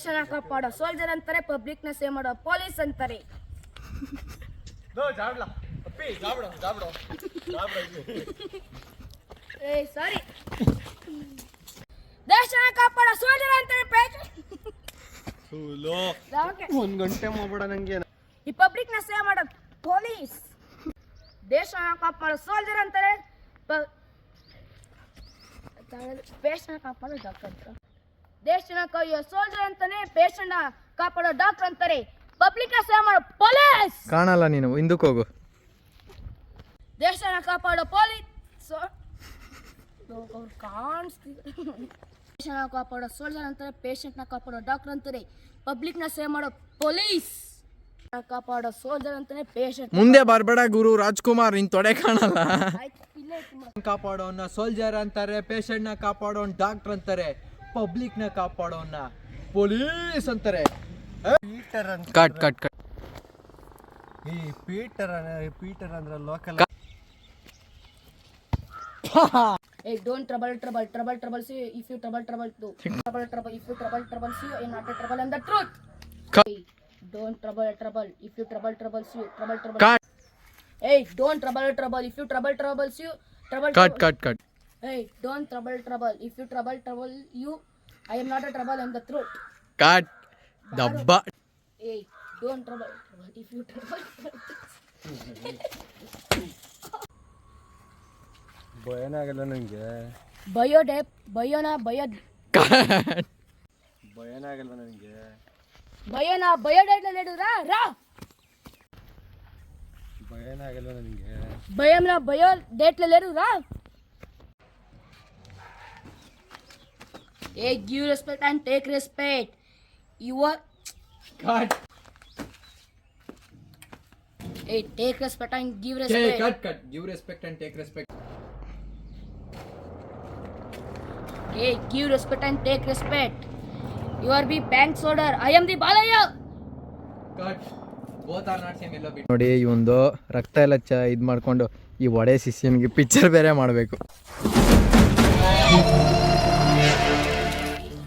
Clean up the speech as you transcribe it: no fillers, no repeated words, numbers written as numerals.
ದೇಶನ ಕಾಪಾಡೋ ಸೋಲ್ಜರ್ ಅಂತಾರೆ, ಪಬ್ಲಿಕ್ ನ ಸೇವ್ ಮಾಡೋ ಪೊಲೀಸ್ ಅಂತಾರೆ. ಸಾರಿ, ದೇಶನ ಕಾಪಾಡೋ ಸೋಲ್ಜರ್ ಅಂತಾರೆ, ಒಂದ್ ಗಂಟೆ ಮಾಡ್ಬೇಡ ನಂಗೆ. ಈ ಪಬ್ಲಿಕ್ ನ ಸೇವ್ ಮಾಡೋ ಪೊಲೀಸ್. ದೇಶನ ಕಾಪಾಡೋ ಸೋಲ್ಜರ್ ಅಂತಾರೆ, ಪೇಷಂಟ್ ಕಾಪಾಡೋ ಡಾಕ್ಟರ್ ಅಂತಾರೆ. ದೇಶನ ಕಾಯೋ ಸೋಲ್ಜರ್ ಅಂತಾನೆ, ಪೇಷಂಟ್ ಕಾಪಾಡೋ ಡಾಕ್ಟರ್ ಅಂತಾರೆ, ಪಬ್ಲಿಕ್ ನ ಸೇವ್ ಮಾಡೋ ಪೊಲೀಸ್. ಕಾಣಲ್ಲ ನೀನು, ಹಿಂದಕ್ಕೆ ಹೋಗು. ದೇಶನ ಕಾಪಾಡೋ ಪೊಲೀಸ್. ದೇಶನ ಕಾಪಾಡೋ ಸೋಲ್ಜರ್ ಅಂತಾರೆ, ಪೇಷಂಟ್ ನ ಕಾಪಾಡೋ ಡಾಕ್ಟರ್ ಅಂತಾರೆ, ಪಬ್ಲಿಕ್ ನ ಸೇವ್ ಮಾಡೋ ಪೊಲೀಸ್. ಕಾಪಾಡೋ ಸೋಲ್ಜರ್ ಅಂತಾನೆ, ಪೇಷಂಟ್. ಮುಂದೆ ಬರ್ಬೇಡ ಗುರು ರಾಜ್ಕುಮಾರ್, ನಿನ್ ತೊಡೆ ಕಾಣಲ್ಲ. ಕಾಪಾಡೋನ್ನ ಸೋಲ್ಜರ್ ಅಂತಾರೆ, ಪೇಷಂಟ್ ನ ಕಾಪಾಡೋನ್ ಡಾಕ್ಟರ್ ಅಂತಾರೆ, ಪಬ್ಲಿಕ್ ನ ಕಾಪಾಡೋನ್ನ ಪೊಲೀಸ್ ಅಂತಾರೆ. Cut cut cut. ಈ ಪೀಟರ್ ಅಂದ್ರೆ local. Hey, don't trouble, see if you trouble do. Trouble, if you trouble, see you not a trouble and the truth. Hey, don't trouble, if you trouble, see you trouble. Cut. Hey, don't trouble, if you trouble, see you trouble. Cut. Hey, don't trouble, if you trouble you, I am not a trouble and the truth. Cut. Dabba. Hey, don't trouble, if you trouble. ಭಯನಾಗಲ್ಲ ನಂಗೆ. ಭಯೋನ ಭಯನಾಗಲ್ಲ ನನಗೆ. ಬಯೋಡೇಟ್ ಹೇಳಿದ್ರಾ ರಾ. ಭಯನಾಗಲ್ಲ ನನಗೆ. ಬಯೋ ಡೇಟ್ ಹೇಳಿದ್ರಾ. Hey, give respect and take respect. You are. Cut. Hey, take respect and give respect. Cut. Give respect and take respect. Hey, give respect and take respect. You are the bank soldier. I am the Balaya. Cut. Both are not same. Yellow bit. ನೋಡಿ, ಈ ಒಂದು ರಕ್ತ ಎಲ್ಲ ಇದು ಮಾಡ್ಕೊಂಡು ಈ ಒಡೆ ಶಿಷ್ಯನಿಗೆ ಪಿಕ್ಚರ್ ಬೇರೆ ಮಾಡಬೇಕು.